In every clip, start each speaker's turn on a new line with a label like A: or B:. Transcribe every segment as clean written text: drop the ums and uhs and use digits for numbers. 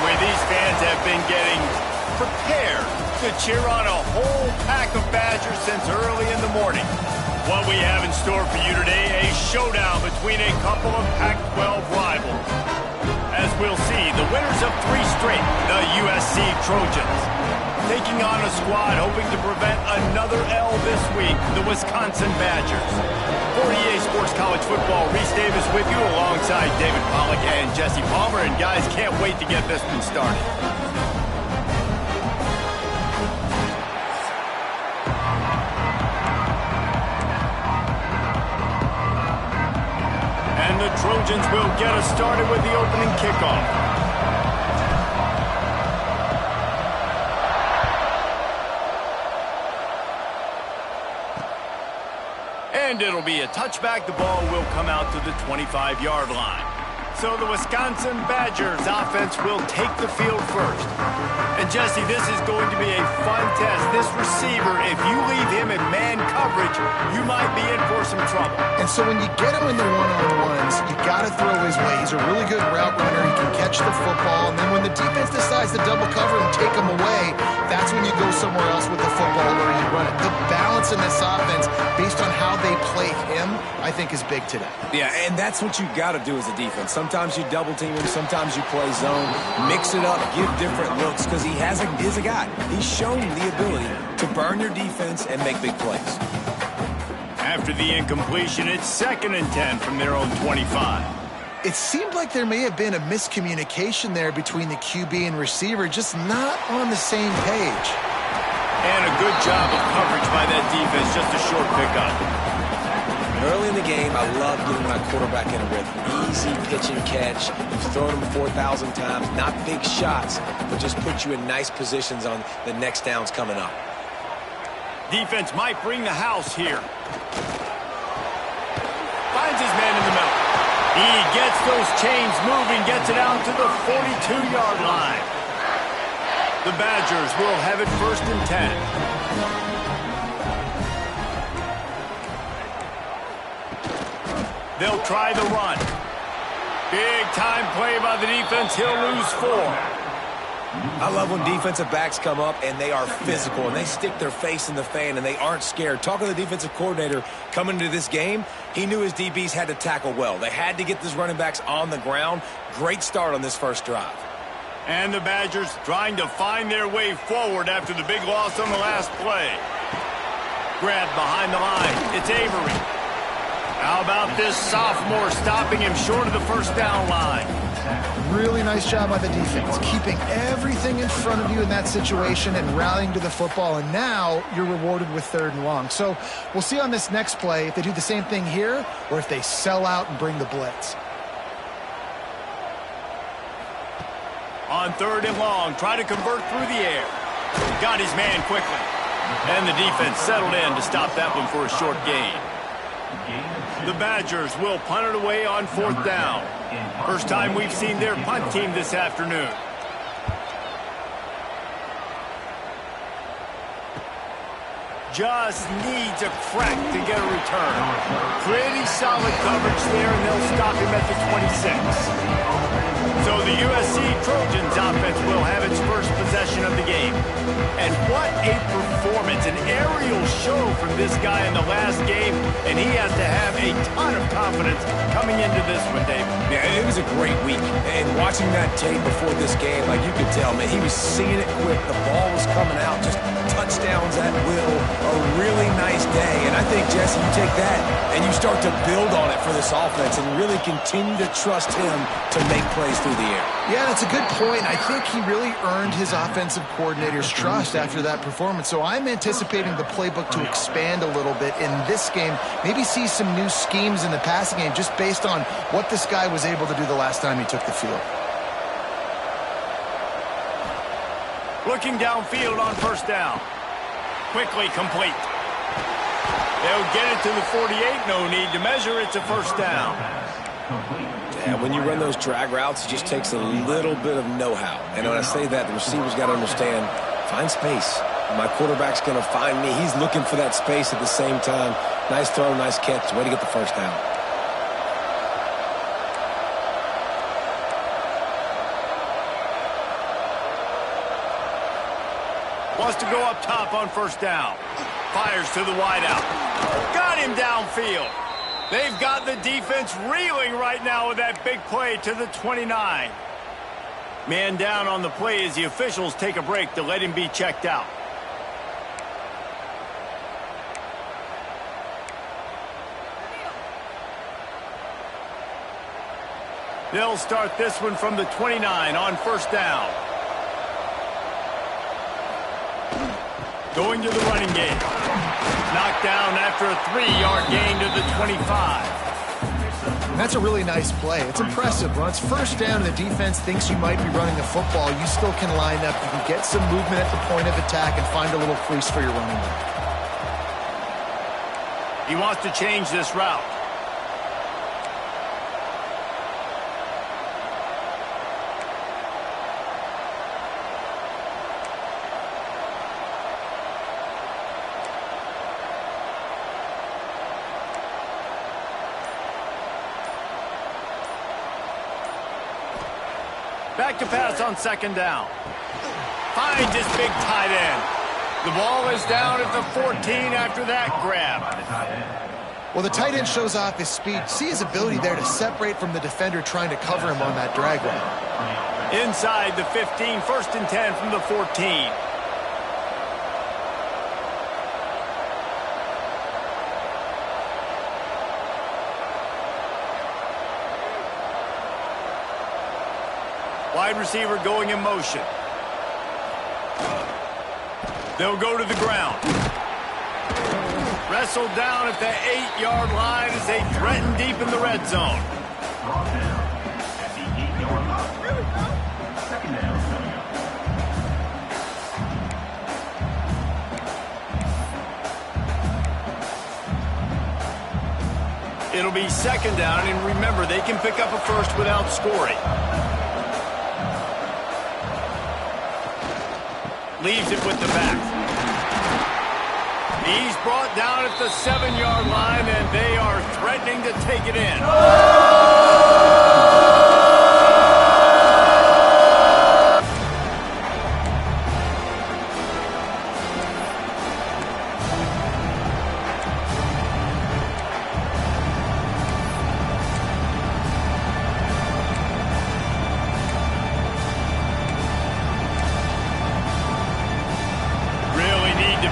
A: where these fans have been getting prepared to cheer on a whole pack of Badgers since early in the morning. What we have in store for you today, a showdown between a couple of Pac-12 rivals. As we'll see, the winners of 3 straight, the USC Trojans, taking on a squad hoping to prevent another L this week, the Wisconsin Badgers. For EA Sports College Football, Reese Davis with you alongside David Pollack and Jesse Palmer. And guys, can't wait to get this one started. And the Trojans will get us started with the opening kickoff. And it'll be a touchback. The ball will come out to the 25-yard line. So the Wisconsin Badgers offense will take the field first. And Jesse, this is going to be a fun test. This receiver, if you leave him in man coverage, you might be in for some trouble.
B: And so when you get him in the one-on-ones, you got to throw his way. He's a really good route runner. He can catch the football. And then when the defense decides to double cover and take him away, that's when you go somewhere else with the football or you run it. The balance in this offense, based on how they play him, I think is big today.
C: Yeah, and that's what you got to do as a defense. Sometimes you double team him, sometimes you play zone, mix it up, give different looks, because he is a guy. He's shown the ability to burn your defense and make big plays.
A: After the incompletion, it's 2nd and 10 from their own 25.
B: It seemed like there may have been a miscommunication there between the QB and receiver, just not on the same page.
A: And a good job of coverage by that defense, just a short pickup.
C: Early in the game, I love getting my quarterback in a rhythm. Easy pitch and catch. You've thrown him 4,000 times. Not big shots, but just put you in nice positions on the next downs coming up.
A: Defense might bring the house here. Finds his man in the middle. He gets those chains moving, gets it out to the 42-yard line. The Badgers will have it 1st and 10. They'll try the run. Big time play by the defense. He'll lose 4.
C: I love when defensive backs come up and they are physical and they stick their face in the fan and they aren't scared. Talking to the defensive coordinator coming into this game, he knew his DBs had to tackle well. They had to get these running backs on the ground. Great start on this first drive.
A: And the Badgers trying to find their way forward after the big loss on the last play. Grabbed behind the line. It's Avery. How about this sophomore stopping him short of the 1st down line?
B: Really nice job by the defense, keeping everything in front of you in that situation and rallying to the football. And now you're rewarded with 3rd and long. So we'll see on this next play if they do the same thing here or if they sell out and bring the blitz.
A: On 3rd and long, try to convert through the air. Got his man quickly. And the defense settled in to stop that one for a short gain. The Badgers will punt it away on 4th down. First time we've seen their punt team this afternoon. Just needs a crack to get a return. Pretty solid coverage there, and they'll stop him at the 26. So the USC Trojans offense will have its first possession of the game. And what a performance, an aerial show from this guy in the last game, and he has to have a ton of confidence coming into this one, David.
C: Yeah, it was a great week. And watching that tape before this game, like you could tell, man, he was seeing it quick. The ball was coming out, just touchdowns at will. A really nice day. And I think, Jesse, you take that and you start to build on it for this offense and really continue to trust him to make plays through the air.
B: Yeah, that's a good point. I think he really earned his offensive coordinator's trust after that performance. So I'm anticipating the playbook to expand a little bit in this game. Maybe see some new schemes in the passing game just based on what this guy was able to do the last time he took the field.
A: Looking downfield on 1st down. Quickly complete. They'll get it to the 48. No need to measure. It's a 1st down.
C: Yeah, when you run those drag routes, it just takes a little bit of know-how. And when I say that, the receiver's got to understand, find space. My quarterback's going to find me. He's looking for that space at the same time. Nice throw, nice catch. Way to get the 1st down.
A: Wants to go up top on first down. Fires to the wideout. Got him downfield. They've got the defense reeling right now with that big play to the 29. Man down on the play as the officials take a break to let him be checked out. They'll start this one from the 29 on first down. Going to the running game. Knocked down after a 3-yard gain to the 25.
B: That's a really nice play. It's impressive. When it's first down and the defense thinks you might be running the football, you still can line up. You can get some movement at the point of attack and find a little crease for your running back.
A: He wants to change this route. Back to pass on second down. Finds his big tight end. The ball is down at the 14 after that grab.
B: Well, the tight end shows off his speed. See his ability there to separate from the defender trying to cover him on that drag route.
A: Inside the 15, first and 10 from the 14. Wide receiver going in motion. They'll go to the ground. Wrestled down at the 8-yard line as they threaten deep in the red zone. It'll be second down, and remember, they can pick up a first without scoring. Leaves it with the back. He's brought down at the 7-yard line, and they are threatening to take it in.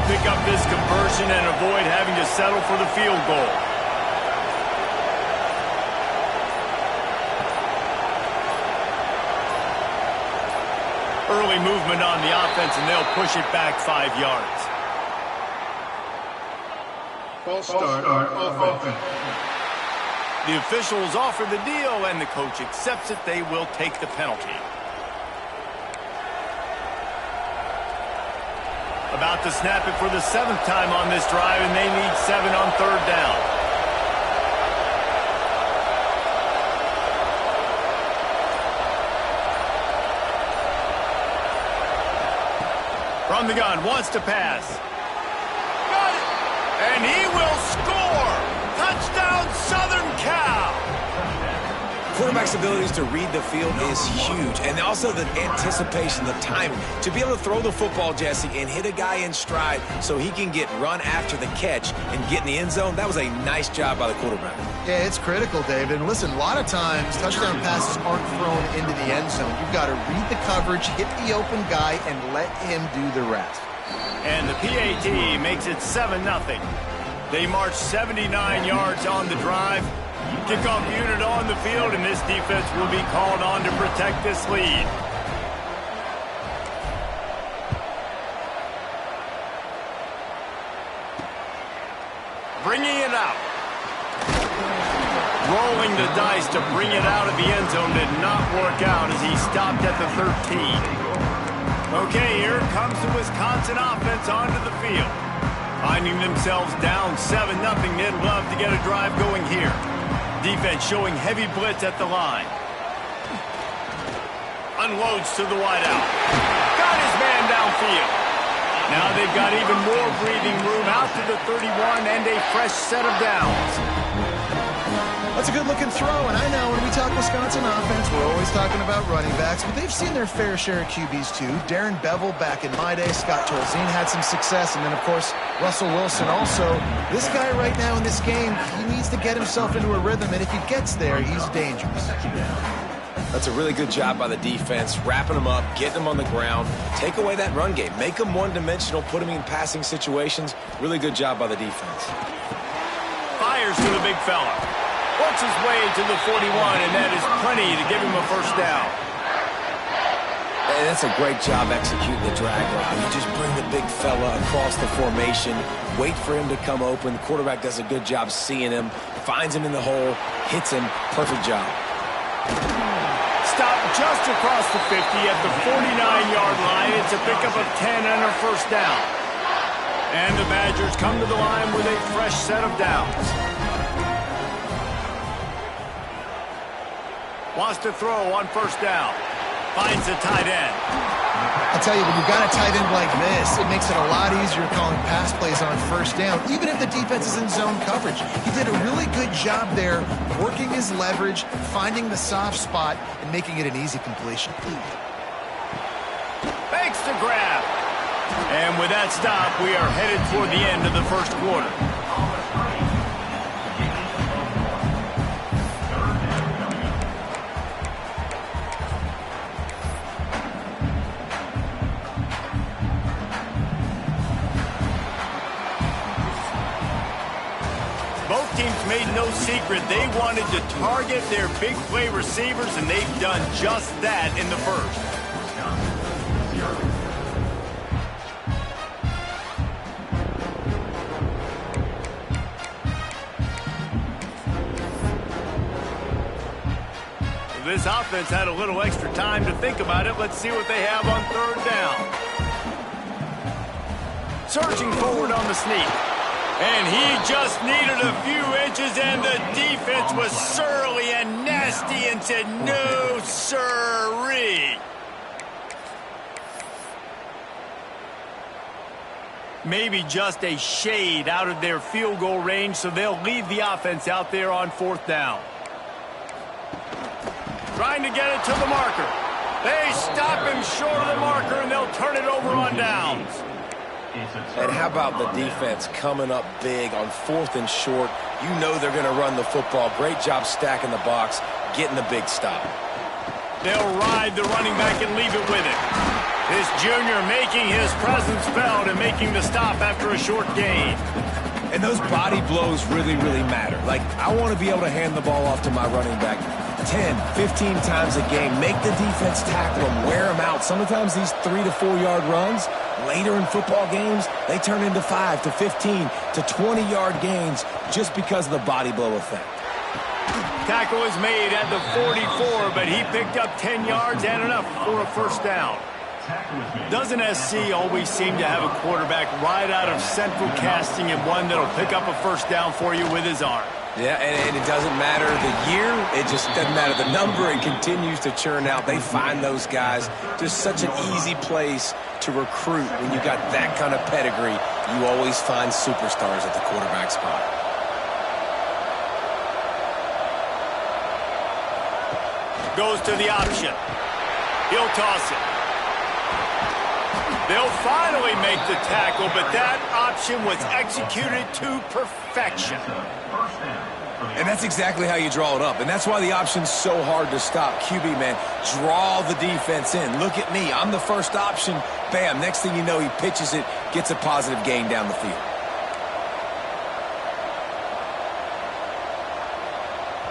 A: Pick up this conversion and avoid having to settle for the field goal. Early movement on the offense, and they'll push it back 5 yards.
D: False start on offense.
A: The officials offer the deal, and the coach accepts it. They will take the penalty. About to snap it for the 7th time on this drive, and they need 7 on third down. From the gun, wants to pass. Got it! And he will score! Touchdown, Southern Cal!
C: Quarterback's abilities to read the field is huge, and also the anticipation, the timing. To be able to throw the football, Jesse, and hit a guy in stride so he can get run after the catch and get in the end zone, that was a nice job by the quarterback.
B: Yeah, it's critical, David. And listen, a lot of times touchdown passes aren't thrown into the end zone. You've got to read the coverage, hit the open guy, and let him do the rest.
A: And the PAT makes it 7-0. They march 79 yards on the drive. Kickoff unit on the field, and this defense will be called on to protect this lead. Bringing it out. Rolling the dice to bring it out of the end zone did not work out as he stopped at the 13. Okay, here comes the Wisconsin offense onto the field. Finding themselves down 7-0, they'd love to get a drive going here. Defense showing heavy blitz at the line. Unloads to the wideout. Got his man downfield. Now they've got even more breathing room out to the 31 and a fresh set of downs.
B: That's a good-looking throw, and I know when we talk Wisconsin offense, we're always talking about running backs, but they've seen their fair share of QBs too. Darren Bevel back in my day, Scott Tolzien had some success, and then, of course, Russell Wilson also. This guy right now in this game, he needs to get himself into a rhythm, and if he gets there, he's dangerous.
C: That's a really good job by the defense, wrapping them up, getting them on the ground, take away that run game, make them one-dimensional, put them in passing situations. Really good job by the defense.
A: Fires to the big fella. Works his way to the 41, and that is plenty to give him a first down.
C: And that's a great job executing the drag route. You just bring the big fella across the formation, wait for him to come open. The quarterback does a good job seeing him, finds him in the hole, hits him. Perfect job.
A: Stop just across the 50 at the 49-yard line. It's a pickup of 10 and a first down. And the Badgers come to the line with a fresh set of downs. Wants to throw on first down. Finds the tight end.
B: I'll tell you, when you've got a tight end like this, it makes it a lot easier calling pass plays on first down, even if the defense is in zone coverage. He did a really good job there, working his leverage, finding the soft spot, and making it an easy completion.
A: Fakes to grab. And with that stop, we are headed toward the end of the first quarter. Both teams made no secret they wanted to target their big play receivers, and they've done just that in the first. This offense had a little extra time to think about it. Let's see what they have on third down. Surging forward on the sneak. And he just needed a few inches, and the defense was surly and nasty and said, no, sirree. Maybe just a shade out of their field goal range, so they'll leave the offense out there on fourth down. Trying to get it to the marker. They stop him short of the marker, and they'll turn it over on downs.
C: And how about the defense coming up big on fourth and short? You know they're going to run the football. Great job stacking the box, getting the big stop.
A: They'll ride the running back and leave it with it. This junior making his presence felt and making the stop after a short gain.
C: And those body blows really, really matter. Like, I want to be able to hand the ball off to my running back 10, 15 times a game. Make the defense tackle them, wear them out. Sometimes these 3 to 4 yard runs, later in football games, they turn into 5 to 15 to 20 yard gains just because of the body blow effect.
A: Tackle is made at the 44, but he picked up 10 yards and enough for a first down. Doesn't SC always seem to have a quarterback right out of central casting and one that'll pick up a first down for you with his arm?
C: Yeah, and it doesn't matter the year. It just doesn't matter the number. It continues to churn out. They find those guys. Just such an easy place to recruit. When you got that kind of pedigree, you always find superstars at the quarterback spot.
A: Goes to the option. He'll toss it. They'll finally make the tackle, but that option was executed to perfection.
C: And that's exactly how you draw it up. And that's why the option's so hard to stop. QB, man, draw the defense in. Look at me. I'm the first option. Bam. Next thing you know, he pitches it, gets a positive gain down the field.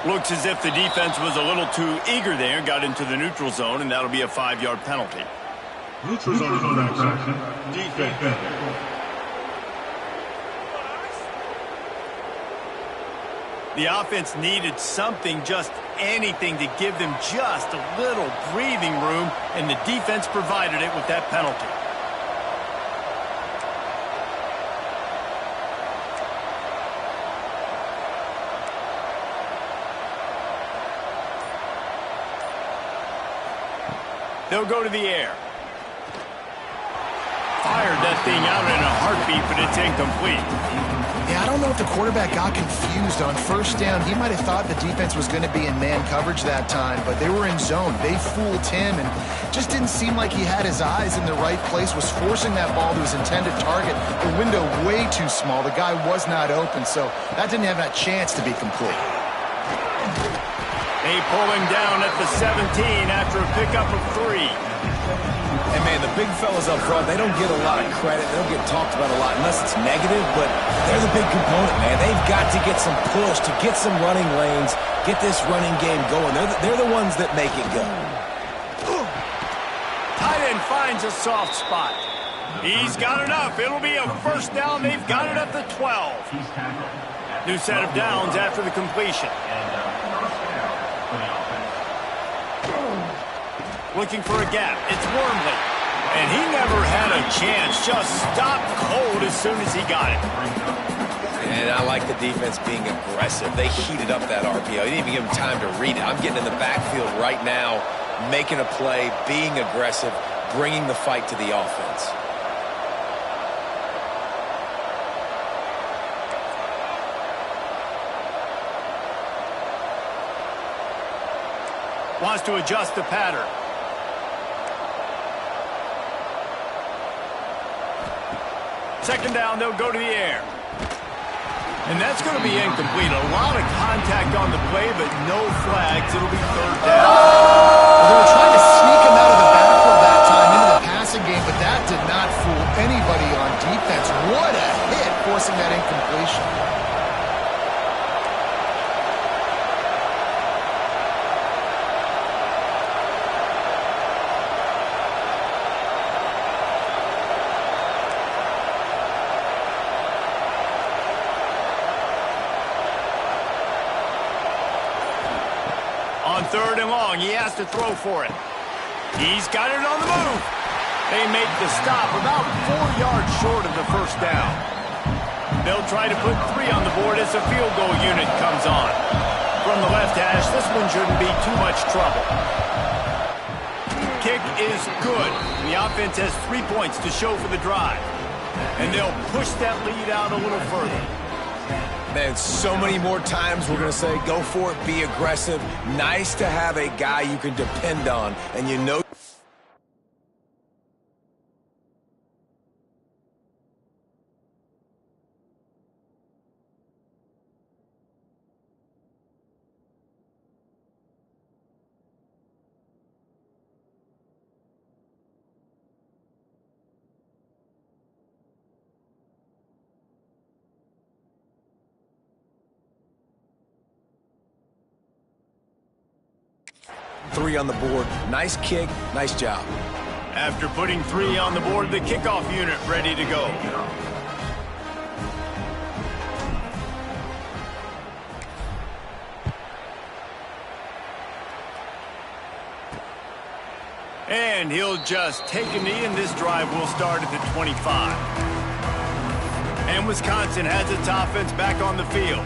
A: Looks as if the defense was a little too eager there, got into the neutral zone, and that'll be a 5-yard penalty.
D: Neutral zone infraction. Defense.
A: The offense needed something, just anything, to give them just a little breathing room, and the defense provided it with that penalty. They'll go to the air. Fired that thing out in a heartbeat, but it's incomplete.
B: Yeah, I don't know if the quarterback got confused on first down. He might have thought the defense was going to be in man coverage that time, but they were in zone. They fooled him and just didn't seem like he had his eyes in the right place, was forcing that ball to his intended target. The window way too small. The guy was not open, so that didn't have that chance to be complete.
A: They pull him down at the 17 after a pickup of 3.
C: And, man, the big fellas up front, they don't get a lot of credit. They don't get talked about a lot unless it's negative, but they're the big component, man. They've got to get some push, to get some running lanes, get this running game going. They're the ones that make it go.
A: Tight end finds a soft spot. He's got enough. It'll be a first down. They've got it at the 12. New set of downs after the completion. Looking for a gap. It's Wormley. And he never had a chance. Just stopped cold as soon as he got it.
C: And I like the defense being aggressive. They heated up that RPO. They didn't even give him time to read it. I'm getting in the backfield right now, making a play, being aggressive, bringing the fight to the offense.
A: Wants to adjust the pattern. Second down, they'll go to the air. And that's going to be incomplete. A lot of contact on the play, but no flags. It'll be third down.
B: Well, they were trying to sneak him out of the backfield that time into the passing game, but that did not fool anybody on defense. What a hit, forcing that incompletion.
A: On third and long, he has to throw for it. He's got it on the move. They make the stop about 4 yards short of the first down. They'll try to put 3 on the board as the field goal unit comes on. From the left hash, this one shouldn't be too much trouble. Kick is good. The offense has 3 points to show for the drive. And they'll push that lead out a little further.
C: Man, so many more times we're going to say, go for it, be aggressive. Nice to have a guy you can depend on, and you know. Three on the board. Nice kick. Nice job.
A: After putting 3 on the board, the kickoff unit ready to go. And he'll just take a knee, and this drive will start at the 25. And Wisconsin has its offense back on the field.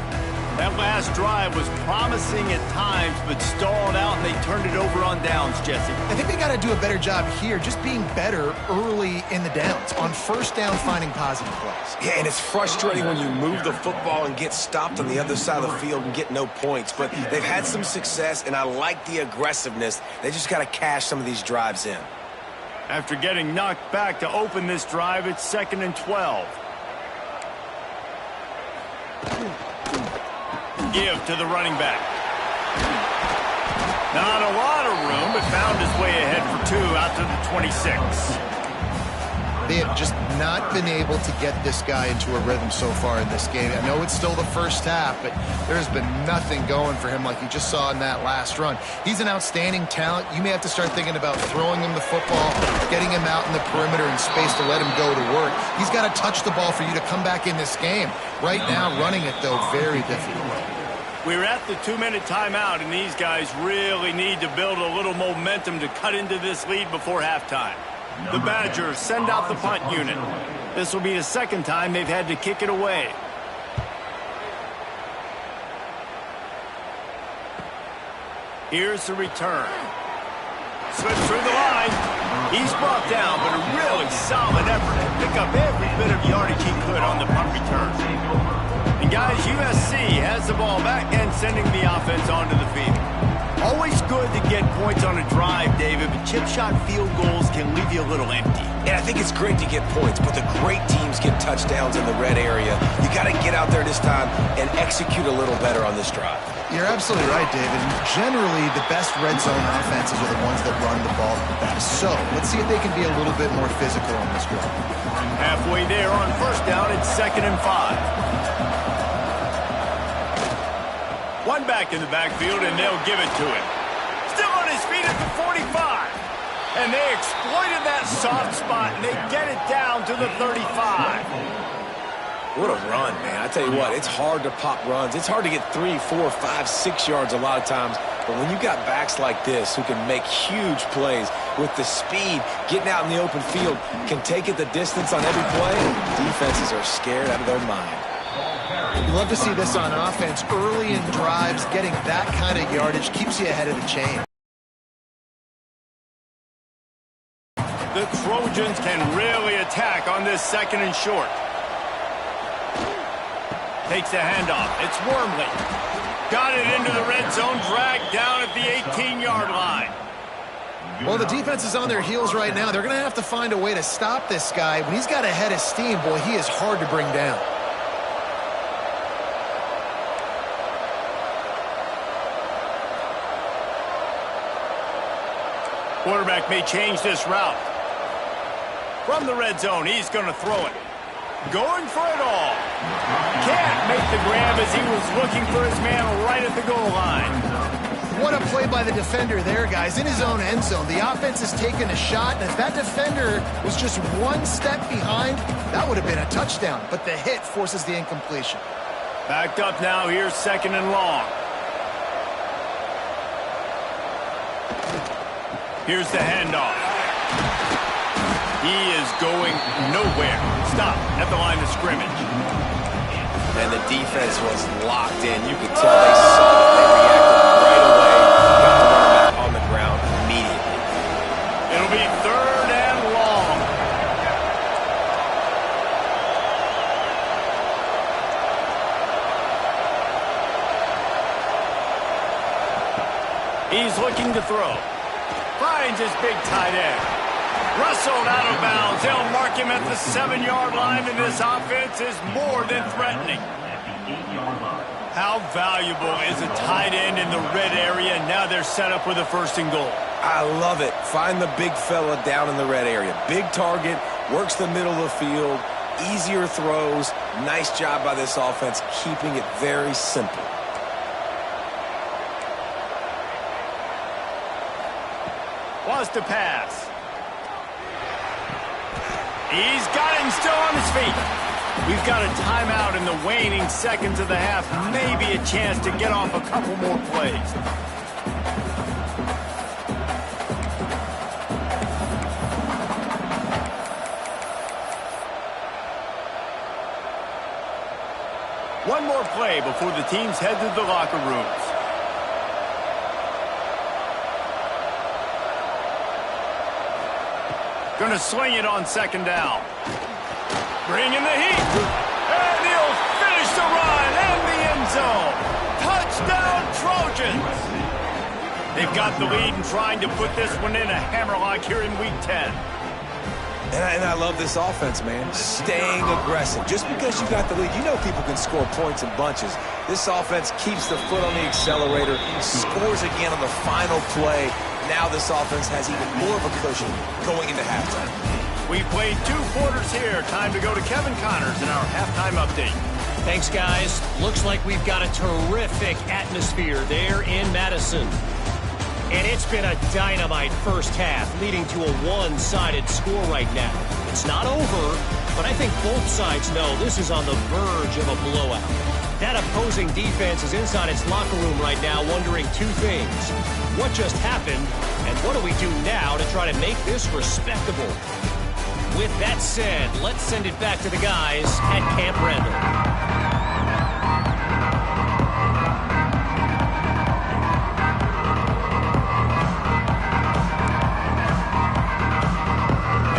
A: That last drive was promising at times, but stalled out, and they turned it over on downs, Jesse.
B: I think they got to do a better job here, just being better early in the downs. On first down, finding positive plays.
C: Yeah, and it's frustrating when you move the football and get stopped on the other side of the field and get no points. But they've had some success, and I like the aggressiveness. They just got to cash some of these drives in.
A: After getting knocked back to open this drive, it's 2nd and 12. Give to the running back. Not a lot of room, but found his way ahead for 2 out to the 26.
B: They have just not been able to get this guy into a rhythm so far in this game. I know it's still the first half, but there's been nothing going for him like you just saw in that last run. He's an outstanding talent. You may have to start thinking about throwing him the football, getting him out in the perimeter in space to let him go to work. He's got to touch the ball for you to come back in this game. Right now, running it, though, very difficult.
A: We're at the 2-minute timeout, and these guys really need to build a little momentum to cut into this lead before halftime. The Badgers send out the punt unit. This will be the second time they've had to kick it away. Here's the return. Slips through the line. He's brought down, but a really solid effort to pick up every bit of yardage he could on the punt return. the ball back and sending the offense onto the field. Always good to get points on a drive, David, but chip shot field goals can leave you a little empty.
C: And I think it's great to get points, but the great teams get touchdowns in the red area. You got to get out there this time and execute a little better on this drive.
B: You're absolutely right, David. Generally, the best red zone offenses are the ones that run the ball the best. So let's see if they can be a little bit more physical on this drive.
A: Halfway there on first down, it's 2nd and 5. One back in the backfield, and they'll give it to him. Still on his feet at the 45. And they exploited that soft spot, and they get it down to the 35.
C: What a run, man. I tell you what, it's hard to pop runs. It's hard to get 3, 4, 5, 6 yards a lot of times. But when you got backs like this who can make huge plays with the speed, getting out in the open field, can take it the distance on every play, defenses are scared out of their mind.
B: You love to see this on offense. Early in drives, getting that kind of yardage keeps you ahead of the chain.
A: The Trojans can really attack on this 2nd and short. Takes the handoff. It's Wormley. Got it into the red zone, dragged down at the 18-yard line.
B: Well, the defense is on their heels right now. They're going to have to find a way to stop this guy. When he's got a head of steam, boy, he is hard to bring down.
A: Quarterback may change this route. From the red zone, he's going to throw it. Going for it all. Can't make the grab as he was looking for his man right at the goal line.
B: What a play by the defender there, guys. In his own end zone, the offense has taken a shot, and if that defender was just one step behind, that would have been a touchdown. But the hit forces the incompletion.
A: Backed up now, here's 2nd and long. Here's the handoff. He is going nowhere. Stop at the line of scrimmage.
C: And the defense was locked in. You could tell they saw it. They reacted right away. Got the running back on the ground immediately.
A: It'll be 3rd and long. He's looking to throw. Finds his big tight end. Rustled out of bounds. They'll mark him at the 7-yard line, and this offense is more than threatening. How valuable is a tight end in the red area? Now they're set up with a 1st and goal.
C: I love it. Find the big fella down in the red area. Big target, works the middle of the field, easier throws. Nice job by this offense, keeping it very simple.
A: Wants to pass. He's got him still on his feet. We've got a timeout in the waning seconds of the half. Maybe a chance to get off a couple more plays. One more play before the teams head to the locker rooms. Going to sling it on 2nd down. Bring in the heat. And he'll finish the run and the end zone. Touchdown, Trojans. They've got the lead and trying to put this one in a hammerlock here in Week 10.
C: And I love this offense, man. Staying aggressive. Just because you got the lead, you know people can score points in bunches. This offense keeps the foot on the accelerator, scores again on the final play. Now this offense has even more of a cushion going into halftime.
A: We played 2 quarters here. Time to go to Kevin Connors in our halftime update.
E: Thanks, guys. Looks like we've got a terrific atmosphere there in Madison. And it's been a dynamite first half, leading to a one-sided score right now. It's not over, but I think both sides know this is on the verge of a blowout. That opposing defense is inside its locker room right now wondering 2 things. What just happened, and what do we do now to try to make this respectable? With that said, let's send it back to the guys at Camp Randall.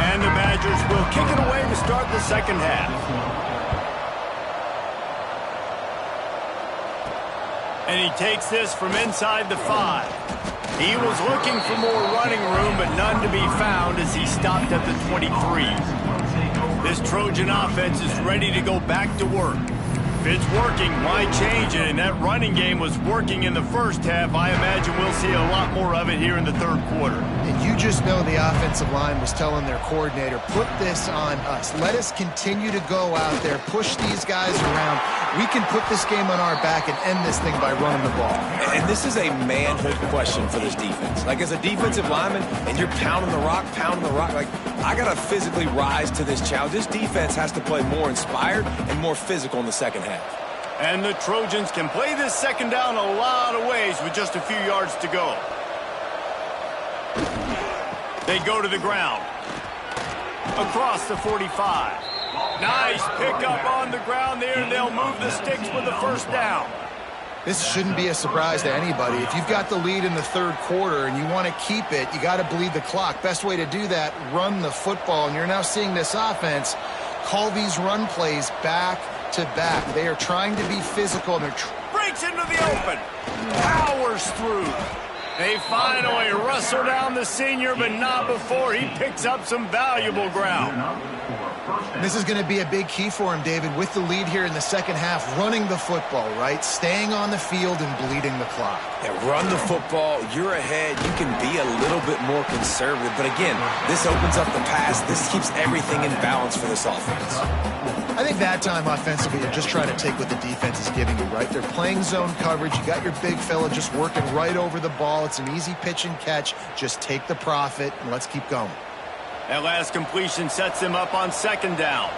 A: And the Badgers will kick it away to start the second half. And he takes this from inside the 5. He was looking for more running room, but none to be found as he stopped at the 23. This Trojan offense is ready to go back to work. If it's working, why change it? And that running game was working in the first half. I imagine we'll see a lot more of it here in the third quarter.
B: And you just know the offensive line was telling their coordinator, put this on us. Let us continue to go out there, push these guys around. We can put this game on our back and end this thing by running the ball.
C: And this is a manhood question for this defense. Like, as a defensive lineman, and you're pounding the rock, like, I got to physically rise to this challenge. This defense has to play more inspired and more physical in the second half.
A: And the Trojans can play this second down a lot of ways with just a few yards to go. They go to the ground. Across the 45. Nice pickup on the ground there. They'll move the sticks with the first down.
B: This shouldn't be a surprise to anybody. If you've got the lead in the third quarter and you want to keep it, you got to bleed the clock. Best way to do that, run the football. And you're now seeing this offense call these run plays back to back. They are trying to be physical. And they're
A: breaks into the open. Powers through. They finally wrestle down the senior, but not before he picks up some valuable ground.
B: This is going to be a big key for him, David, with the lead here in the second half, running the football, right? Staying on the field and bleeding the clock.
C: Yeah, run the football. You're ahead. You can be a little bit more conservative. But again, this opens up the pass. This keeps everything in balance for this offense.
B: I think that time offensively, you're just trying to take what the defense is giving you, right? They're playing zone coverage. You got your big fella just working right over the ball. It's an easy pitch and catch. Just take the profit and let's keep going.
A: That last completion sets him up on second down.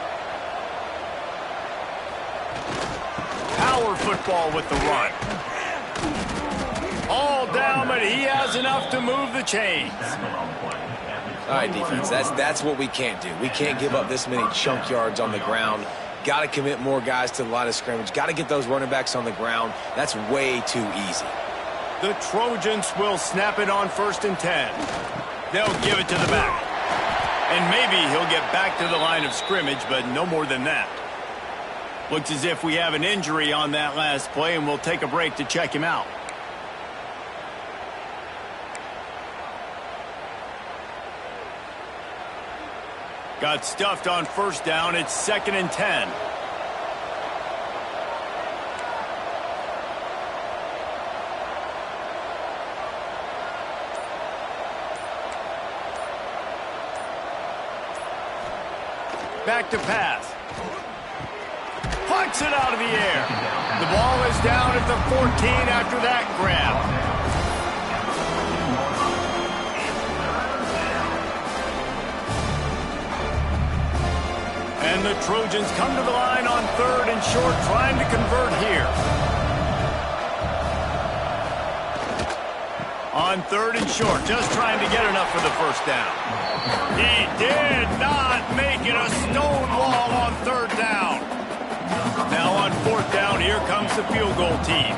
A: Power football with the run. All down, but he has enough to move the chains.
C: All right, defense, that's what we can't do. We can't give up this many chunk yards on the ground. Got to commit more guys to the line of scrimmage. Got to get those running backs on the ground. That's way too easy.
A: The Trojans will snap it on 1st and 10. They'll give it to the back. And maybe he'll get back to the line of scrimmage, but no more than that. Looks as if we have an injury on that last play, and we'll take a break to check him out. Got stuffed on 1st down. It's 2nd and 10. Back to pass. Punts it out of the air. The ball is down at the 14 after that grab. And the Trojans come to the line on 3rd and short, trying to convert here. On 3rd and short, just trying to get enough for the first down. He did not make it a stone wall on 3rd down. Now on 4th down, here comes the field goal team.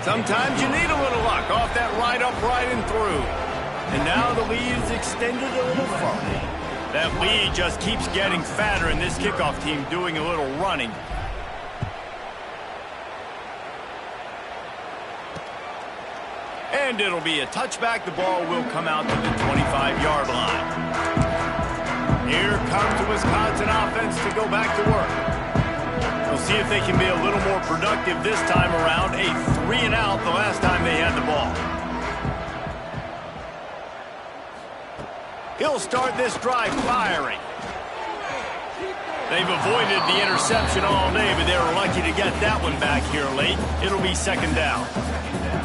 A: Sometimes you need a little luck off that right upright and through. And now the lead is extended a little further. That lead just keeps getting fatter, and this kickoff team doing a little running. And it'll be a touchback. The ball will come out to the 25-yard line. Here comes the Wisconsin offense to go back to work. We'll see if they can be a little more productive this time around. A 3-and-out the last time they had the ball. He'll start this drive firing. They've avoided the interception all day, but they were lucky to get that one back here late. It'll be 2nd down.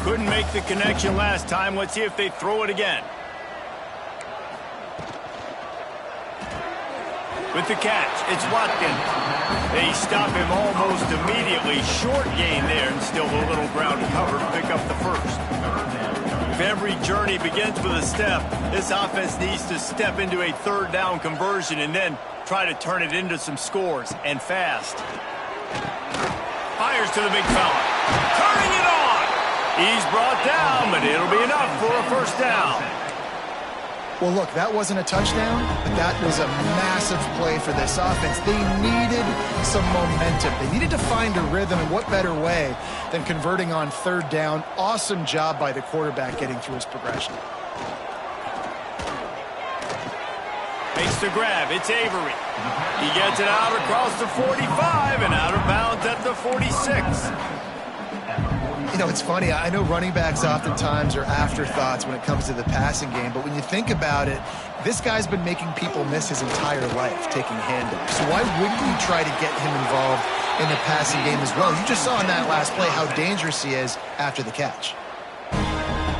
A: Couldn't make the connection last time. Let's see if they throw it again. With the catch, it's Watkins. They stop him almost immediately. Short gain there, and still a little ground cover to pick up the first. If every journey begins with a step, this offense needs to step into a 3rd down conversion and then try to turn it into some scores, and fast. Fires to the big fella. Turning it on. He's brought down, but it'll be enough for a 1st down.
B: Well, look, that wasn't a touchdown, but that was a massive play for this offense. They needed some momentum. They needed to find a rhythm, and what better way than converting on third down. Awesome job by the quarterback getting through his progression.
A: Makes the grab. It's Avery. He gets it out across the 45 and out of bounds at the 46.
B: You know, it's funny. I know running backs oftentimes are afterthoughts when it comes to the passing game, but when you think about it, this guy's been making people miss his entire life taking handoffs. So why wouldn't you try to get him involved in the passing game as well? You just saw in that last play how dangerous he is after the catch.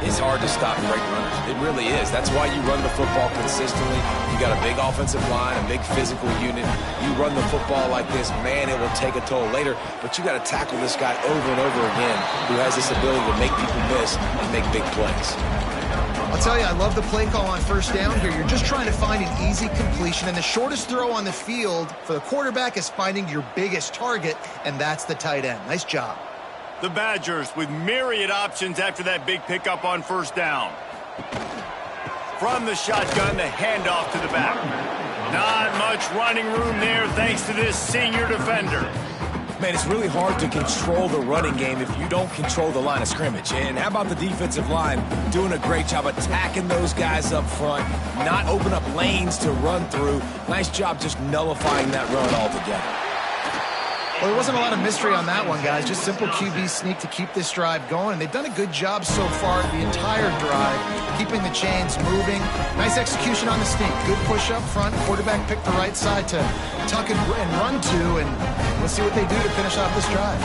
C: It's hard to stop great runners. It really is. That's why you run the football consistently. You got a big offensive line, a big physical unit. You run the football like this, man, it will take a toll later. But you got to tackle this guy over and over again who has this ability to make people miss and make big plays.
B: I'll tell you, I love the play call on first down here. You're just trying to find an easy completion, and the shortest throw on the field for the quarterback is finding your biggest target, and that's the tight end. Nice job.
A: The Badgers with myriad options after that big pickup on first down. From the shotgun, the handoff to the back. Not much running room there thanks to this senior defender.
C: Man, it's really hard to control the running game if you don't control the line of scrimmage. And how about the defensive line doing a great job attacking those guys up front, not open up lanes to run through. Nice job just nullifying that run altogether.
B: Well, there wasn't a lot of mystery on that one, guys. Just simple QB sneak to keep this drive going. They've done a good job so far the entire drive, keeping the chains moving. Nice execution on the sneak. Good push up front. Quarterback picked the right side to tuck and run to, and let's see what they do to finish off this drive.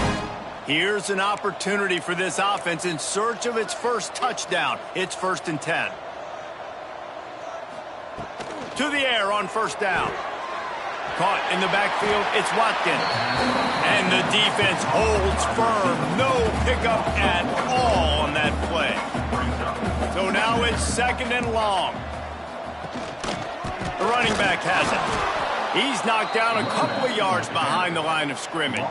A: Here's an opportunity for this offense in search of its first touchdown. It's 1st and 10. To the air on first down. Caught in the backfield, it's Watkins. And the defense holds firm. No pickup at all on that play. So now it's 2nd and long. The running back has it. He's knocked down a couple of yards behind the line of scrimmage.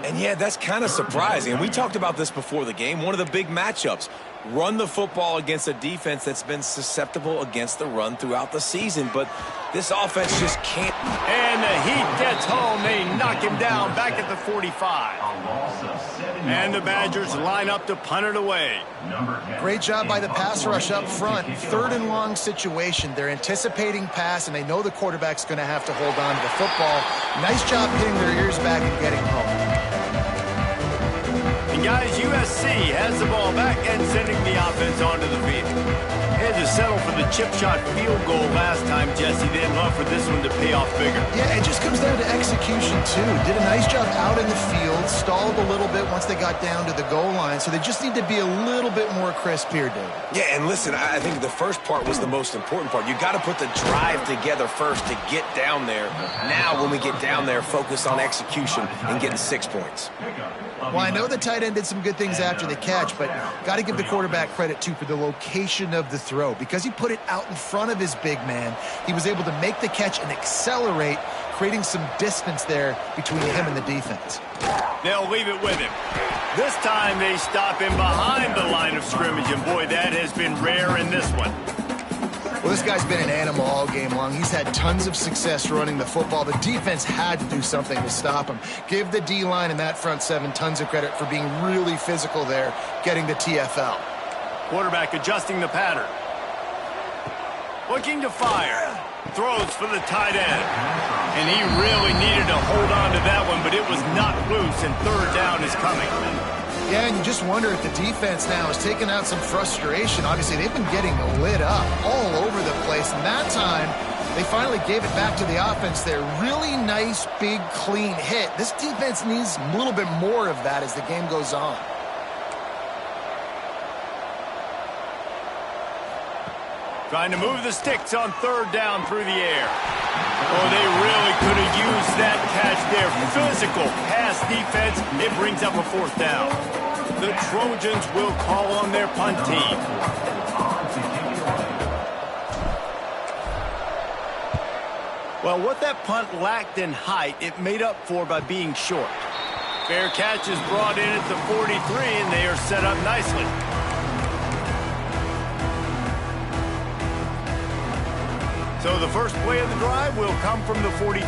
C: And yeah, that's kind of surprising. And we talked about this before the game. One of the big matchups. Run the football against a defense that's been susceptible against the run throughout the season. But this offense just can't.
A: And the heat gets home. They knock him down back at the 45. And the Badgers line up to punt it away.
B: Great job by the pass rush up front. 3rd and long situation. They're anticipating pass, and they know the quarterback's going to have to hold on to the football. Nice job hitting their ears back and getting home.
A: And guys, USC has the ball back and sending the offense onto the field. Had to settle for the chip shot field goal last time, Jesse. They'd love for this one to pay off bigger.
B: Yeah, it just comes down to execution, too. Did a nice job out in the field, stalled a little bit once they got down to the goal line, so they just need to be a little bit more crisp here, David.
C: Yeah, and listen, I think the first part was the most important part. You got to put the drive together first to get down there. Now, when we get down there, focus on execution and getting 6 points.
B: Well, I know the tight end did some good things after the catch, but got to give the quarterback credit, too, for the location of the throw. Because he put it out in front of his big man, he was able to make the catch and accelerate, creating some distance there between him and the defense.
A: They'll leave it with him. This time they stop him behind the line of scrimmage, and boy, that has been rare in this one.
B: Well, this guy's been an animal all game long. He's had tons of success running the football. The defense had to do something to stop him. Give the D-line and that front 7 tons of credit for being really physical there, getting the TFL.
A: Quarterback adjusting the pattern. Looking to fire. Throws for the tight end. And he really needed to hold on to that one, but it was not loose, and 3rd down is coming.
B: Yeah, and you just wonder if the defense now is taking out some frustration. Obviously, they've been getting lit up all over the place, and that time they finally gave it back to the offense there. Really nice, big, clean hit. This defense needs a little bit more of that as the game goes on.
A: Trying to move the sticks on 3rd down through the air. Oh, they really could have used that catch there. Physical pass defense. It brings up a 4th down. The Trojans will call on their punt team. Well, what that punt lacked in height, it made up for by being short. Fair catch is brought in at the 43, and they are set up nicely. So the first play of the drive will come from the 43.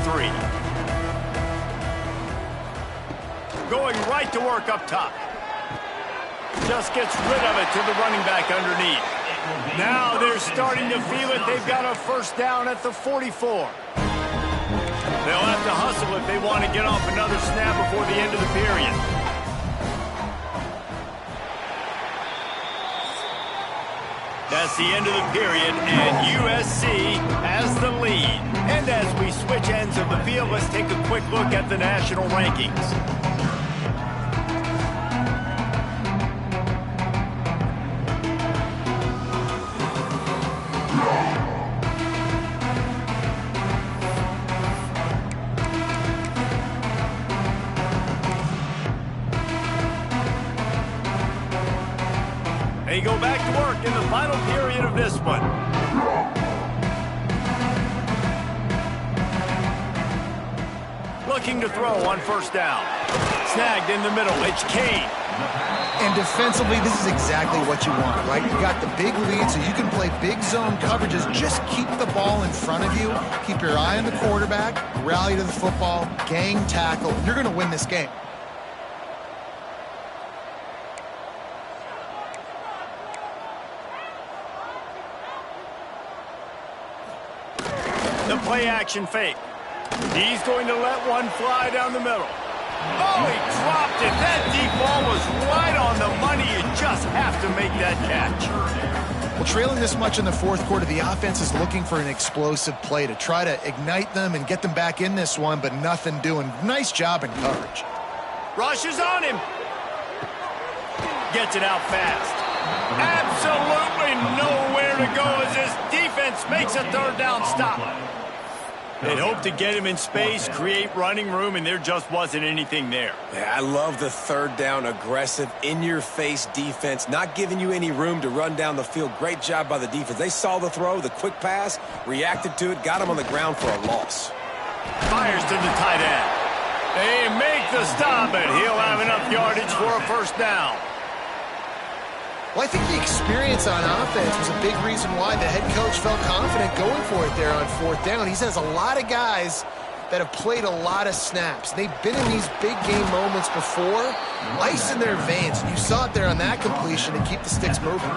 A: Going right to work up top. Just gets rid of it to the running back underneath. Now they're starting to feel it. They've got a first down at the 44. They'll have to hustle if they want to get off another snap before the end of the period. That's the end of the period, and USC has the lead. And as we switch ends of the field, let's take a quick look at the national rankings. They go back to work in the final period of this one. Looking to throw on first down. Snagged in the middle. It's Kane.
B: And defensively, this is exactly what you want, right? You got the big lead, so you can play big zone coverages. Just keep the ball in front of you. Keep your eye on the quarterback. Rally to the football. Gang tackle. You're going to win this game.
A: The play action fake. He's going to let one fly down the middle. Oh, he dropped it. That deep ball was right on the money. You just have to make that catch.
B: Well, trailing this much in the fourth quarter, the offense is looking for an explosive play to try to ignite them and get them back in this one, but nothing doing. Nice job in coverage.
A: Rushes on him. Gets it out fast. Absolutely nowhere to go as this defense makes a third down stop. They'd hope to get him in space, create running room, and there just wasn't anything there.
C: Yeah, I love the third down, aggressive, in-your-face defense, not giving you any room to run down the field. Great job by the defense. They saw the throw, the quick pass, reacted to it, got him on the ground for a loss.
A: Fires to the tight end. They make the stop, and he'll have enough yardage for a first down.
B: Well, I think the experience on offense was a big reason why the head coach felt confident going for it there on fourth down. He says a lot of guys that have played a lot of snaps. They've been in these big game moments before. Ice in their veins. You saw it there on that completion to keep the sticks moving.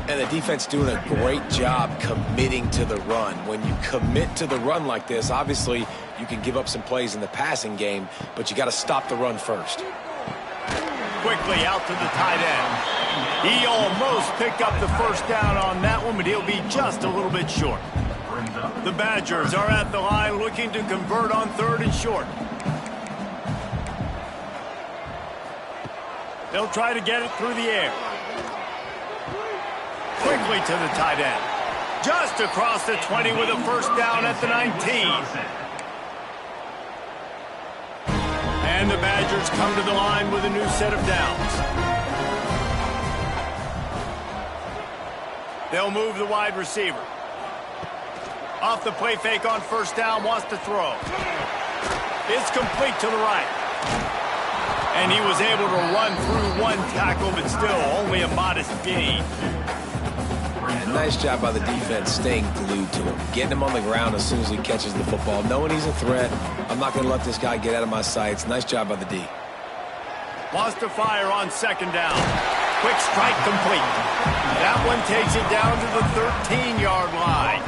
C: And the defense doing a great job committing to the run. When you commit to the run like this, obviously you can give up some plays in the passing game, but you got to stop the run first.
A: Quickly out to the tight end. He almost picked up the first down on that one, but he'll be just a little bit short. The Badgers are at the line looking to convert on third and short. They'll try to get it through the air. Quickly to the tight end. Just across the 20 with a first down at the 19. And the Badgers come to the line with a new set of downs. They'll move the wide receiver. Off the play fake on first down, wants to throw. It's complete to the right. And he was able to run through one tackle, but still only a modest gain.
C: Nice job by the defense staying glued to him, getting him on the ground as soon as he catches the football, knowing he's a threat. I'm not going to let this guy get out of my sights. Nice job by the D.
A: Wants to fire on second down. Quick strike complete. That one takes it down to the 13-yard line.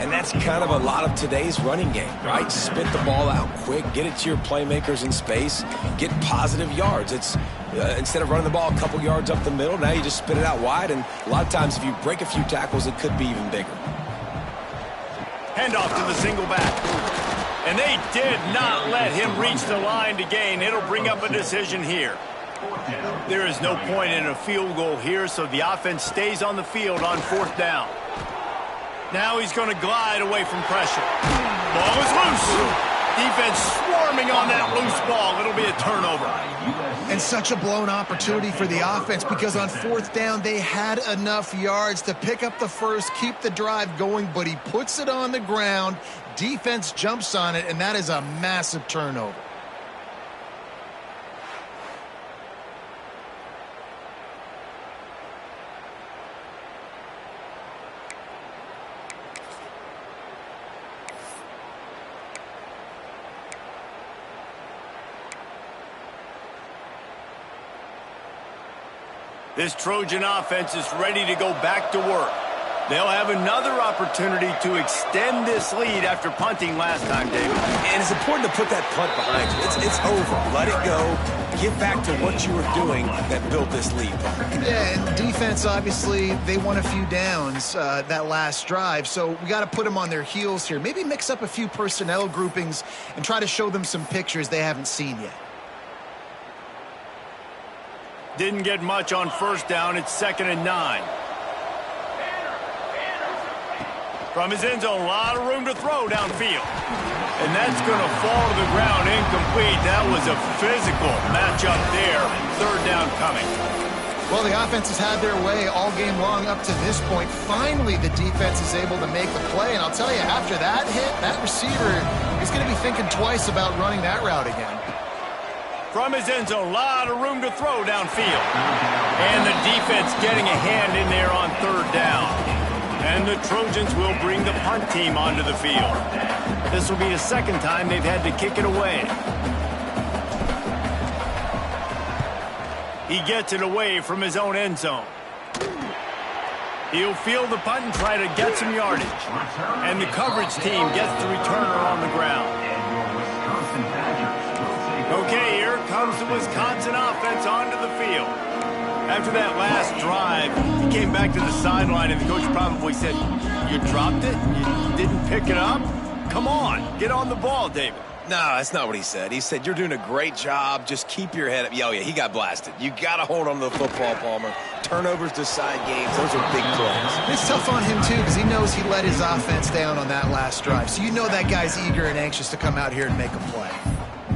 C: And that's kind of a lot of today's running game, right? Spit the ball out quick, get it to your playmakers in space, get positive yards. It's instead of running the ball a couple yards up the middle, now you just spit it out wide, and a lot of times if you break a few tackles, it could be even bigger.
A: Handoff to the single back. And they did not let him reach the line to gain. It'll bring up a decision here. There is no point in a field goal here, so the offense stays on the field on fourth down. Now he's going to glide away from pressure. Ball is loose. Defense swarming on that loose ball. It'll be a turnover.
B: And such a blown opportunity for the offense because on fourth down, they had enough yards to pick up the first, keep the drive going, but he puts it on the ground. Defense jumps on it, and that is a massive turnover.
A: This Trojan offense is ready to go back to work. They'll have another opportunity to extend this lead after punting last time, David.
C: And it's important to put that punt behind you. It's over. Let it go. Get back to what you were doing that built this lead.
B: Yeah, and defense, obviously, they won a few downs that last drive, so we got to put them on their heels here. Maybe mix up a few personnel groupings and try to show them some pictures they haven't seen yet.
A: Didn't get much on first down. It's 2nd and 9. From his end zone, a lot of room to throw downfield. And that's going to fall to the ground incomplete. That was a physical matchup there. 3rd down coming.
B: Well, the offense has had their way all game long up to this point. Finally, the defense is able to make the play. And I'll tell you, after that hit, that receiver is going to be thinking twice about running that route again.
A: From his end zone, a lot of room to throw downfield. And the defense getting a hand in there on 3rd down. And the Trojans will bring the punt team onto the field. This will be the 2nd time they've had to kick it away. He gets it away from his own end zone. He'll field the punt and try to get some yardage. And the coverage team gets the returner on the ground. Okay, here comes the Wisconsin offense onto the field. After that last drive, he came back to the sideline, and the coach probably said, "You dropped it? You didn't pick it up? Come on, get on the ball, David."
C: No, that's not what he said. He said, "You're doing a great job. Just keep your head up." Oh, yeah, he got blasted. You got to hold on to the football, Palmer. Turnovers decide games. Those are big plays.
B: It's tough on him, too, because he knows he let his offense down on that last drive. So you know that guy's eager and anxious to come out here and make a play.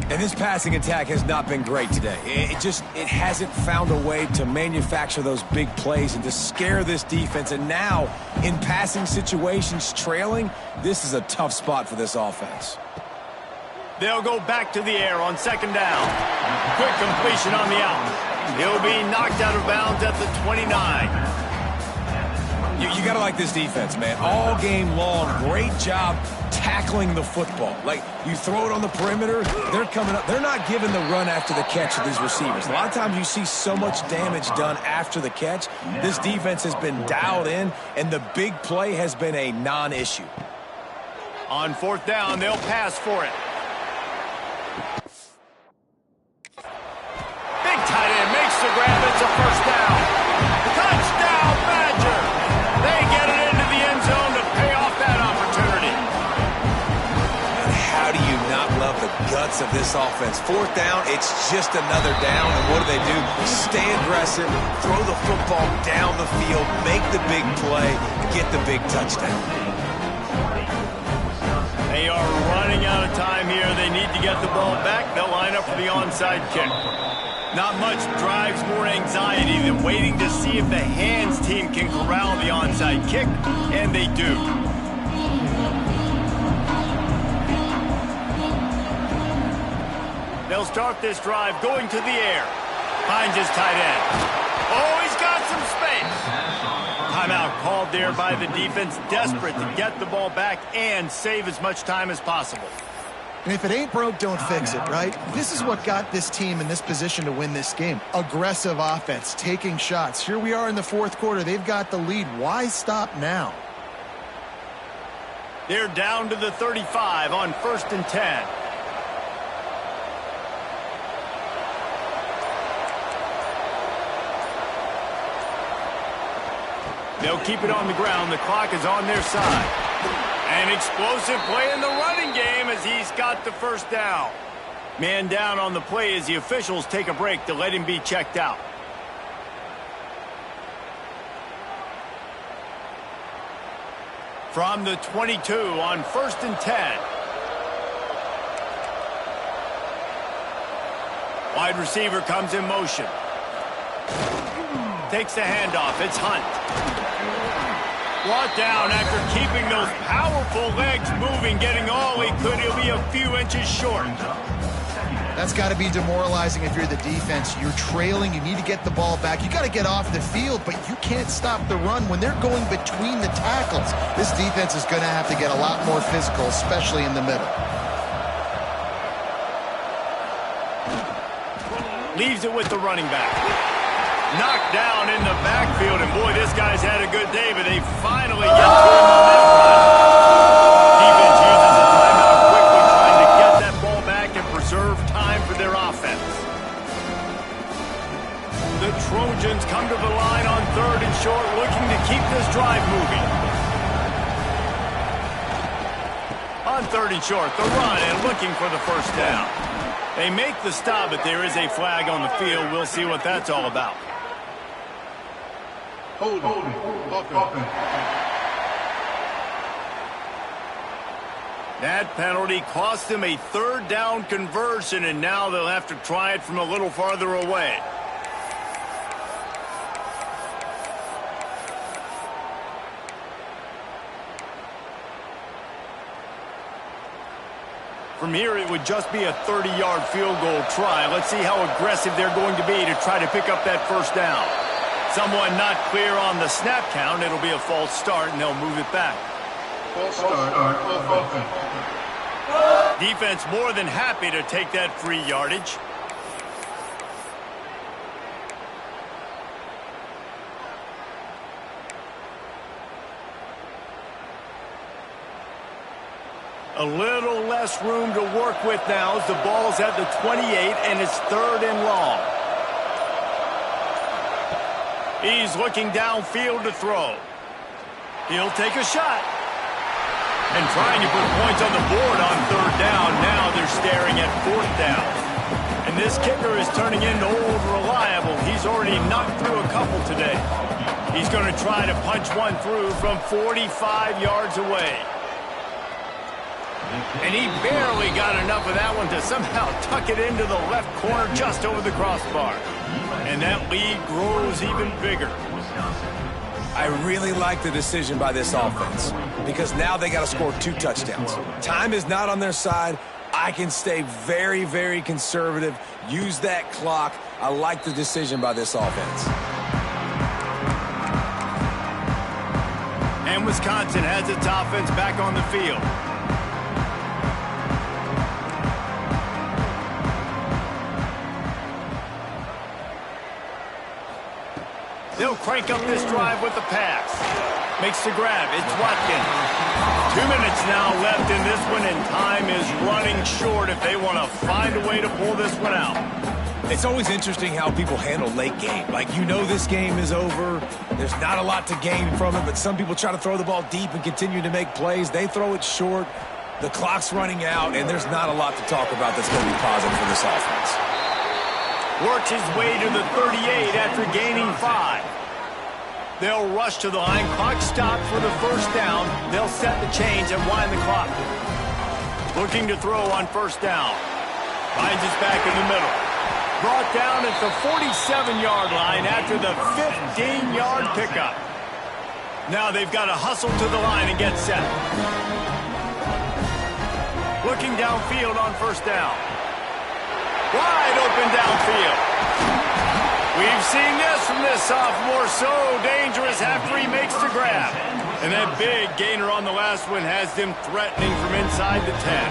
C: And this passing attack has not been great today. It hasn't found a way to manufacture those big plays and to scare this defense. And now, in passing situations, trailing, this is a tough spot for this offense.
A: They'll go back to the air on 2nd down. Quick completion on the out. He'll be knocked out of bounds at the 29.
C: You got to like this defense, man. All game long, great job tackling the football. Like, you throw it on the perimeter, they're coming up. They're not giving the run after the catch to these receivers. A lot of times you see so much damage done after the catch. This defense has been dialed in, and the big play has been a non-issue.
A: On 4th down, they'll pass for it. Big tight end makes the grab. It's a 1st down. Touchdown, Badger. They get it into the end zone to pay off that opportunity.
C: And how do you not love the guts of this offense? 4th down, it's just another down. And what do? Stay aggressive, throw the football down the field, make the big play, get the big touchdown.
A: They are running out of time here. They need to get the ball back. They'll line up for the onside kick. Not much drives more anxiety than waiting to see if the hands team can corral the onside kick, and they do. They'll start this drive going to the air. Finds his tight end. Oh, he's got some space. Timeout called there by the defense, desperate to get the ball back and save as much time as possible.
B: And if it ain't broke, don't fix it, right? This is what got this team in this position to win this game. Aggressive offense, taking shots. Here we are in the 4th quarter. They've got the lead. Why stop now?
A: They're down to the 35 on 1st and 10. They'll keep it on the ground. The clock is on their side. An explosive play in the running game as he's got the 1st down. Man down on the play as the officials take a break to let him be checked out. From the 22 on 1st and 10. Wide receiver comes in motion. Takes the handoff. It's Hunt. Brought down after keeping those powerful legs moving, getting all he could. He'll be a few inches short.
B: That's got to be demoralizing if you're the defense. You're trailing. You need to get the ball back. You got to get off the field, but you can't stop the run when they're going between the tackles. This defense is going to have to get a lot more physical, especially in the middle.
A: Leaves it with the running back. Knocked down in the backfield, and boy, this guy's had a good day, but they finally get to him on that run. Defense uses a timeout quickly, trying to get that ball back and preserve time for their offense. The Trojans come to the line on 3rd and short, looking to keep this drive moving. On 3rd and short, the run and looking for the first down. They make the stop, but there is a flag on the field. We'll see what that's all about.
D: Holding. Offense.
A: That penalty cost them a 3rd down conversion, and now they'll have to try it from a little farther away. From here, it would just be a 30-yard field goal try. Let's see how aggressive they're going to be to try to pick up that first down. Someone not clear on the snap count. It'll be a false start, and they'll move it back.
D: False start. Offense.
A: Defense more than happy to take that free yardage. A little less room to work with now as the ball's at the 28 and it's 3rd and long. He's looking downfield to throw. He'll take a shot. And trying to put points on the board on 3rd down. Now they're staring at 4th down. And this kicker is turning into old reliable. He's already knocked through a couple today. He's going to try to punch one through from 45 yards away. And he barely got enough of that one to somehow tuck it into the left corner just over the crossbar. And that lead grows even bigger.
C: I really like the decision by this offense because now they got to score 2 touchdowns. Time is not on their side. I can stay very, very conservative, use that clock. I like the decision by this offense.
A: And Wisconsin has its offense back on the field. They'll crank up this drive with the pass. Makes the grab. It's Watkins. 2 minutes now left in this one, and time is running short if they want to find a way to pull this one out.
C: It's always interesting how people handle late game. Like, you know this game is over. There's not a lot to gain from it, but some people try to throw the ball deep and continue to make plays. They throw it short. The clock's running out, and there's not a lot to talk about that's going to be positive for this offense.
A: Works his way to the 38 after gaining 5. They'll rush to the line. Clock stopped for the first down. They'll set the chains and wind the clock. Looking to throw on 1st down. Finds his back in the middle. Brought down at the 47-yard line after the 15-yard pickup. Now they've got to hustle to the line and get set. Looking downfield on 1st down. Wide open downfield. We've seen this from this sophomore. So dangerous after he makes the grab. And that big gainer on the last one has them threatening from inside the 10.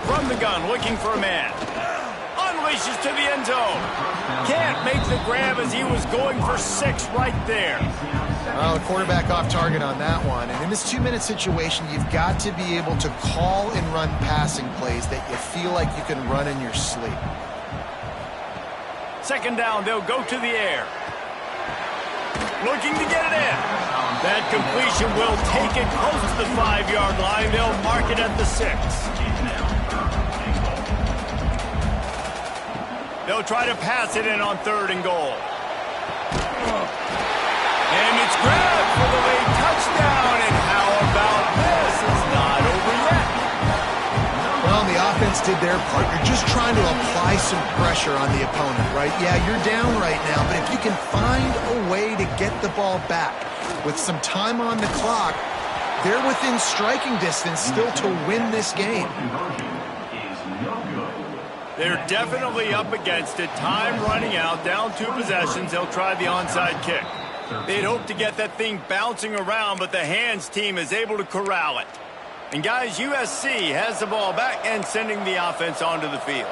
A: From the gun, looking for a man. Unleashes to the end zone. Can't make the grab as he was going for 6 right there.
B: Well, the quarterback off target on that one. And in this 2-minute situation, you've got to be able to call and run passing plays that you feel like you can run in your sleep.
A: 2nd down, they'll go to the air. Looking to get it in. That completion will take it close to the 5-yard line. They'll mark it at the 6. They'll try to pass it in on 3rd and goal. And it's grabbed for the late touchdown. And how about this? It's not over yet.
B: Well, the offense did their part. You're just trying to apply some pressure on the opponent, right? Yeah, you're down right now, but if you can find a way to get the ball back with some time on the clock, they're within striking distance still to win this game.
A: They're definitely up against it. Time running out. Down 2 possessions. They'll try the onside kick. They'd hope to get that thing bouncing around, but the hands team is able to corral it. And guys, USC has the ball back and sending the offense onto the field.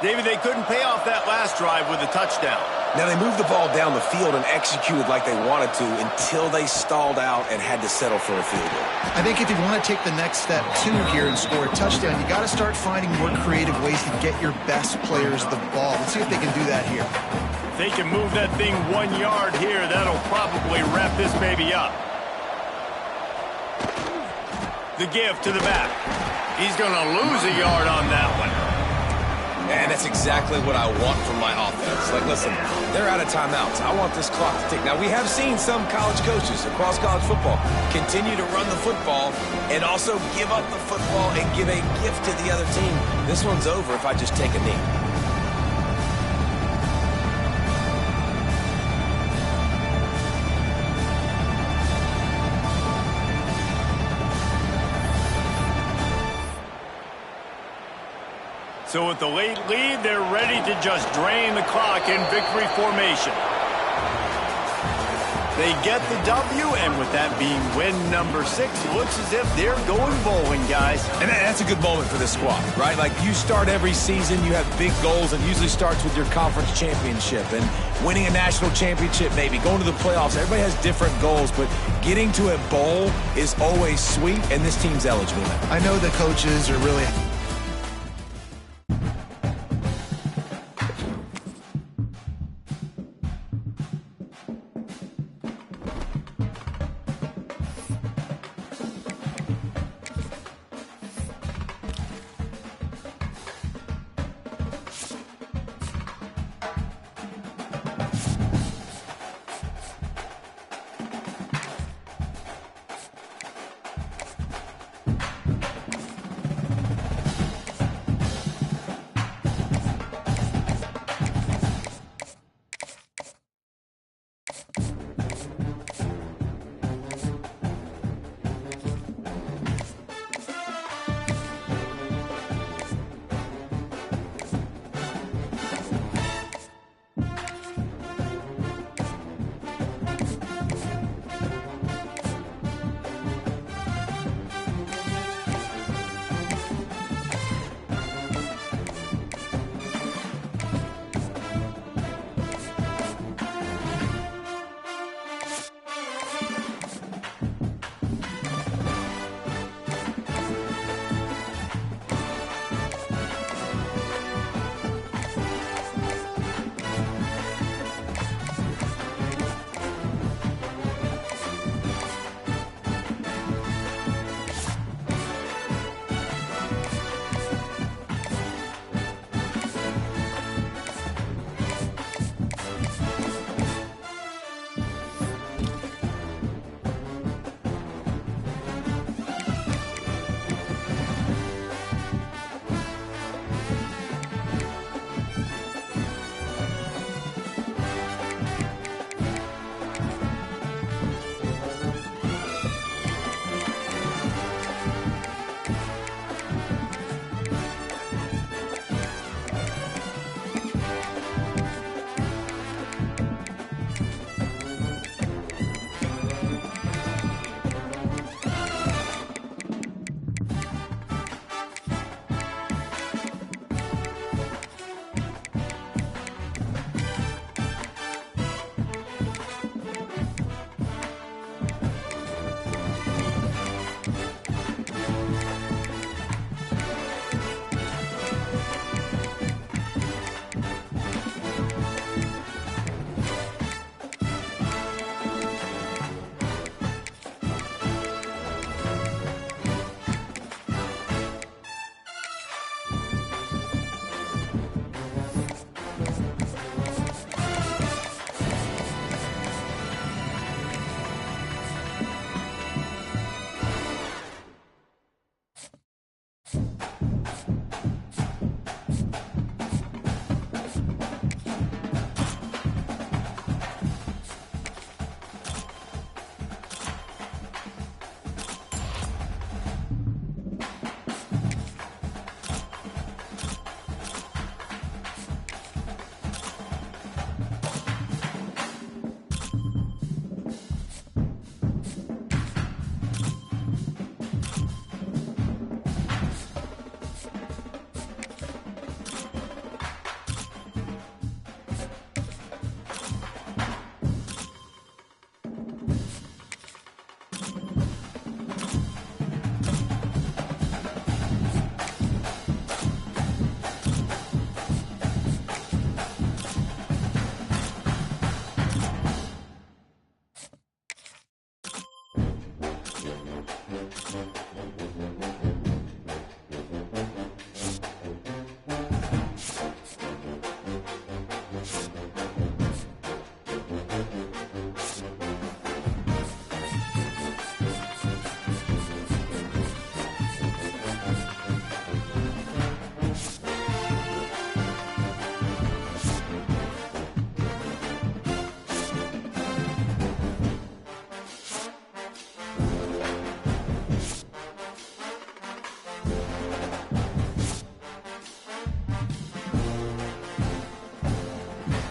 A: David, they couldn't pay off that last drive with a touchdown.
C: Now, they moved the ball down the field and executed like they wanted to until they stalled out and had to settle for a field goal.
B: I think if you want to take the next step, too, here and score a touchdown, you got to start finding more creative ways to get your best players the ball. Let's see if they can do that here.
A: If they can move that thing 1 yard here, that'll probably wrap this baby up. The give to the back. He's going to lose a yard on that one.
C: And that's exactly what I want from my offense. Like, listen, they're out of timeouts. I want this clock to tick. Now, we have seen some college coaches across college football continue to run the football and also give up the football and give a gift to the other team. This one's over if I just take a knee.
A: So with the late lead, they're ready to just drain the clock in victory formation. They get the W, and with that being win number 6, it looks as if they're going bowling, guys.
C: And that's a good moment for this squad, right? Like, you start every season, you have big goals, and usually starts with your conference championship and winning a national championship, maybe going to the playoffs. Everybody has different goals, but getting to a bowl is always sweet, and this team's eligible now.
B: I know the coaches are really